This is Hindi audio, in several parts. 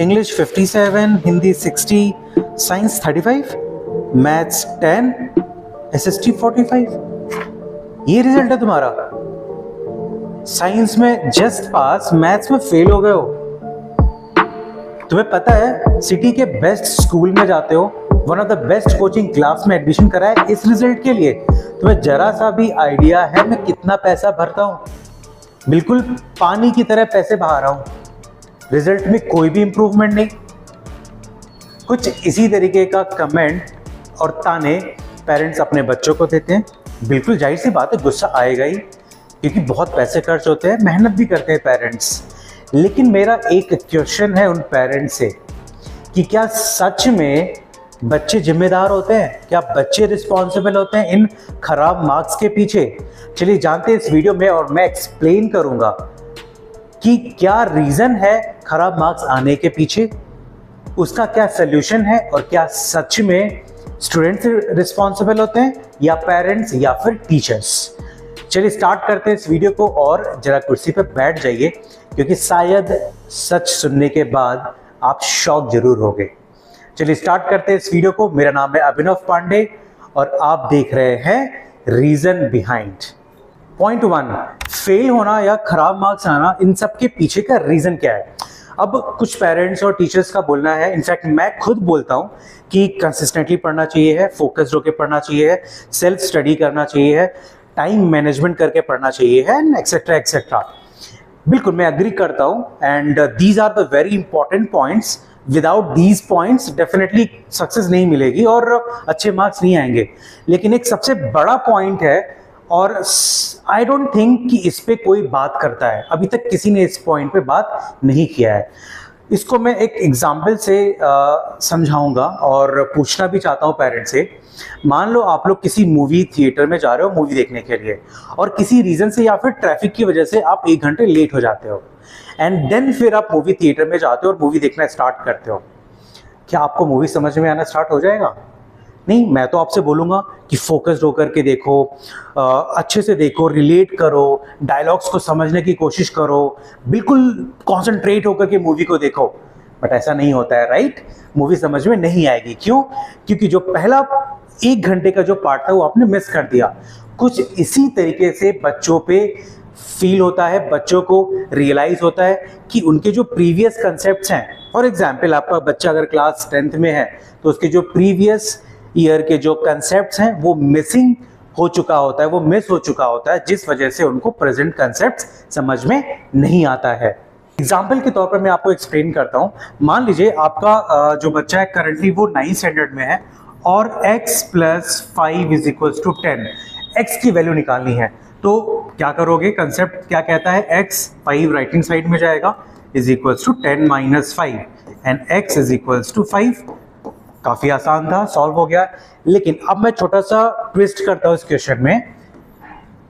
English 57, Hindi 60, science 35, maths 10, SST 45। ये रिजल्ट है तुम्हारा। साइंस में जस्ट पास, मैथ्स में फेल हो गए हो। तुम्हें पता है सिटी के बेस्ट स्कूल में जाते हो, one of the best coaching class में एडमिशन करा है इस रिजल्ट के लिए। तुम्हें जरा सा भी आइडिया है मैं कितना पैसा भरता हूं? बिल्कुल पानी की तरह पैसे बहा रहा हूं, रिजल्ट में कोई भी इंप्रूवमेंट नहीं। कुछ इसी तरीके का कमेंट और ताने पेरेंट्स अपने बच्चों को देते हैं। बिल्कुल जाहिर सी बात है, गुस्सा आएगा ही, क्योंकि बहुत पैसे खर्च होते हैं, मेहनत भी करते हैं पेरेंट्स। लेकिन मेरा एक क्वेश्चन है उन पेरेंट्स से कि क्या सच में बच्चे जिम्मेदार होते हैं? क्या बच्चे रिस्पॉन्सिबल होते हैं इन खराब मार्क्स के पीछे? चलिए जानते हैं इस वीडियो में, और मैं एक्सप्लेन करूंगा कि क्या रीजन है खराब मार्क्स आने के पीछे, उसका क्या सोल्यूशन है, और क्या सच में स्टूडेंट्स रिस्पॉन्सिबल होते हैं या पेरेंट्स या फिर टीचर्स। चलिए स्टार्ट करते हैं इस वीडियो को, और जरा कुर्सी पे बैठ जाइए, क्योंकि शायद सच सुनने के बाद आप शॉक जरूर होंगे। चलिए स्टार्ट करते हैं इस वीडियो को। मेरा नाम है अभिनव पांडे और आप देख रहे हैं रीजन बिहाइंड। पॉइंट 1, फेल होना या खराब मार्क्स आना, इन सब के पीछे का रीजन क्या है? अब कुछ पेरेंट्स और टीचर्स का बोलना है, इनफैक्ट मैं खुद बोलता हूं कि कंसिस्टेंटली पढ़ना चाहिए है, फोकस्ड होकर पढ़ना चाहिए है, सेल्फ स्टडी करना चाहिए है, टाइम मैनेजमेंट करके पढ़ना चाहिए है, एक्सेट्रा एक्सेट्रा। बिल्कुल मैं अग्री करता हूं, and these are the very important points. Without these points definitely success नहीं मिलेगी और अच्छे मार्क्स नहीं आएंगे। लेकिन एक सबसे बड़ा पॉइंट है, और आई डोंट थिंक कि इस पे कोई बात करता है। अभी तक किसी ने इस पॉइंट पे बात नहीं किया है। इसको मैं एक एग्जाम्पल से समझाऊंगा और पूछना भी चाहता हूँ पेरेंट्स से। मान लो आप लोग किसी मूवी थिएटर में जा रहे हो मूवी देखने के लिए, और किसी रीजन से या फिर ट्रैफिक की वजह से आप 1 घंटे लेट हो जाते हो, एंड देन फिर आप मूवी थिएटर में जाते हो और मूवी देखना स्टार्ट करते हो। क्या आपको मूवी समझ में आना स्टार्ट हो जाएगा? नहीं, मैं तो आपसे बोलूंगा कि फोकस्ड होकर के देखो, अच्छे से देखो, रिलेट करो, डायलॉग्स को समझने की कोशिश करो, बिल्कुल कॉन्सेंट्रेट होकर के मूवी को देखो। बट ऐसा नहीं होता है, राइट? मूवी समझ में नहीं आएगी। क्यों? क्योंकि जो पहला 1 घंटे का जो पार्ट था वो आपने मिस कर दिया। कुछ इसी तरीके से बच्चों पे फील होता है, बच्चों को रियलाइज होता है कि उनके जो प्रीवियस कंसेप्ट्स हैं, फॉर एग्जाम्पल आपका बच्चा अगर क्लास 10th में है तो उसके जो प्रीवियस ईयर के जो कंसेप्ट्स हैं वो मिसिंग हो चुका होता है, वो मिस हो चुका होता है, जिस वजह से उनको प्रेजेंट कंसेप्ट्स समझ में नहीं आता है। एग्जाम्पल के तौर पर मैं आपको एक्सप्लेन करता हूँ। मान लीजिए आपका जो बच्चा है करंटली वो 9th स्टैंडर्ड में है, और x + 5 = 10, x की वैल्यू निकालनी है। तो क्या करोगे? कंसेप्ट क्या कहता है? x 5 राइट हैंड साइड में जाएगा, = 10 - 5, एंड x = 5। काफी आसान था, सॉल्व हो गया। लेकिन अब मैं छोटा सा ट्विस्ट करता हूं इस क्वेश्चन में।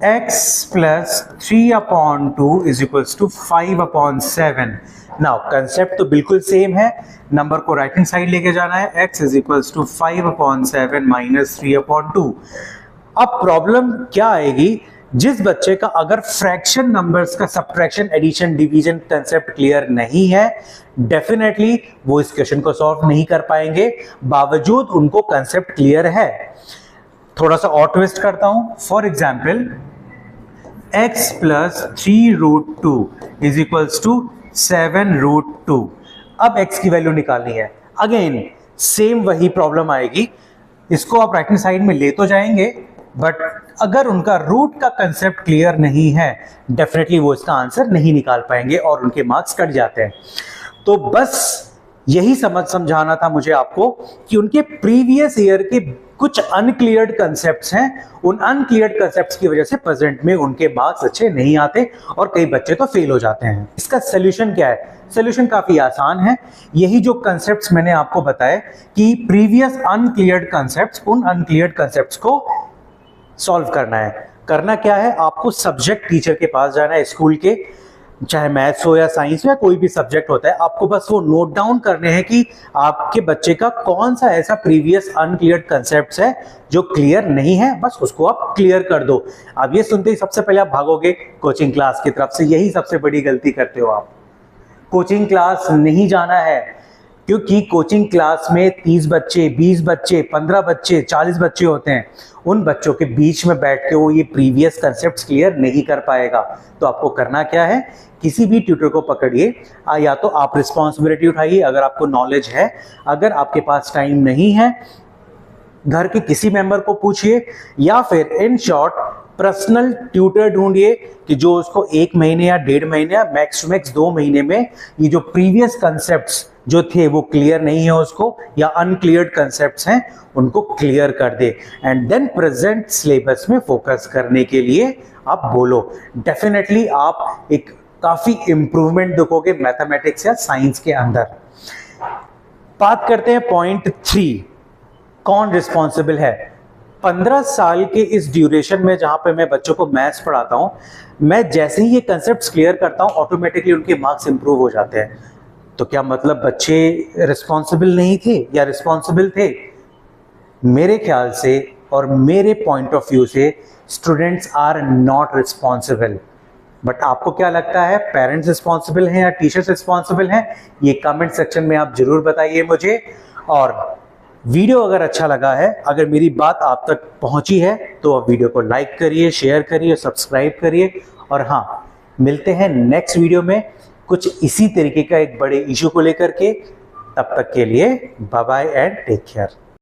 x + 3/2 = 5/7। नाउ कंसेप्ट तो बिल्कुल सेम है, नंबर को राइट हैंड साइड लेके जाना है। x = 5/7 - 3/2। अब प्रॉब्लम क्या आएगी? जिस बच्चे का अगर फ्रैक्शन नंबर्स का subtraction, addition, division concept clear नहीं है, डेफिनेटली वो इस क्वेश्चन को सॉल्व नहीं कर पाएंगे, बावजूद उनको कंसेप्ट क्लियर है। थोड़ा सा और ट्विस्ट करता हूं। For example x + 3√2 = 7√2। अब x की वैल्यू निकालनी है। अगेन सेम वही प्रॉब्लम आएगी। इसको आप राइट हैंड साइड में ले तो जाएंगे, बट अगर उनका रूट का कंसेप्ट क्लियर नहीं है, डेफिनेटली वो इसका आंसर नहीं निकाल पाएंगे और उनके मार्क्स कट जाते हैं। तो बस यही समझाना था मुझे आपको कि उनके प्रीवियस ईयर के कुछ अनक्लियर्ड कंसेप्ट्स हैं, उन अनक्लियर्ड कंसेप्ट्स की वजह से प्रेजेंट में उनके मार्क्स अच्छे नहीं आते और कई बच्चे तो फेल हो जाते हैं। इसका सोल्यूशन क्या है? सोल्यूशन काफी आसान है। यही जो कंसेप्ट्स मैंने आपको बताए कि प्रीवियस अनक्लियर्ड कंसेप्ट्स, उन अनक्लियर्ड कंसेप्ट्स को सॉल्व करना है। करना क्या है? आपको सब्जेक्ट टीचर के पास जाना है, स्कूल के, चाहे मैथ्स हो या साइंस हो या कोई भी सब्जेक्ट होता है। आपको बस वो नोट डाउन करने हैं कि आपके बच्चे का कौन सा ऐसा प्रीवियस अनक्लियर्ड कंसेप्ट्स है जो क्लियर नहीं है, बस उसको आप क्लियर कर दो। अब ये सुनते ही सबसे पहले आप भागोगे कोचिंग क्लास की तरफ से। यही सबसे बड़ी गलती करते हो आप। कोचिंग क्लास नहीं जाना है, क्योंकि कोचिंग क्लास में 30 बच्चे, 20 बच्चे, 15 बच्चे, 40 बच्चे होते हैं। उन बच्चों के बीच में बैठ के वो ये प्रीवियस कंसेप्ट्स क्लियर नहीं कर पाएगा। तो आपको करना क्या है, किसी भी ट्यूटर को पकड़िए, या तो आप रिस्पॉन्सिबिलिटी उठाइए अगर आपको नॉलेज है, अगर आपके पास टाइम नहीं है घर के किसी मेंबर को पूछिए, या फिर इन शॉर्ट पर्सनल ट्यूटर ढूंढिए कि जो उसको 1 महीने या 1.5 महीने या मैक्स टू मैक्स 2 महीने में ये जो प्रीवियस कंसेप्ट्स जो थे वो क्लियर नहीं है उसको, या अनक्लियर्ड कंसेप्ट्स हैं उनको क्लियर कर दे, एंड देन प्रेजेंट सिलेबस में फोकस करने के लिए आप बोलो। डेफिनेटली आप एक काफी इंप्रूवमेंट देखोगे मैथमेटिक्स या साइंस के अंदर। बात करते हैं पॉइंट 3, कौन रिस्पॉन्सिबल है। 15 साल के इस ड्यूरेशन में जहां पे मैं बच्चों को मैथ्स पढ़ाता हूं, मैं जैसे ही ये कंसेप्ट्स क्लियर करता हूं ऑटोमेटिकली उनके मार्क्स इंप्रूव हो जाते हैं। तो क्या मतलब बच्चे रिस्पॉन्सिबल नहीं थे या रिस्पॉन्सिबल थे? मेरे ख्याल से और मेरे पॉइंट ऑफ व्यू से students are not responsible. But आपको क्या लगता है, पेरेंट्स रिस्पॉन्सिबल हैं या टीचर्स रिस्पॉन्सिबल हैं? ये कमेंट सेक्शन में आप जरूर बताइए मुझे। और वीडियो अगर अच्छा लगा है, अगर मेरी बात आप तक पहुंची है तो आप वीडियो को लाइक करिए, शेयर करिए, सब्सक्राइब करिए। और हाँ, मिलते हैं नेक्स्ट वीडियो में कुछ इसी तरीके का एक बड़े इशू को लेकर के। तब तक के लिए bye bye and take care.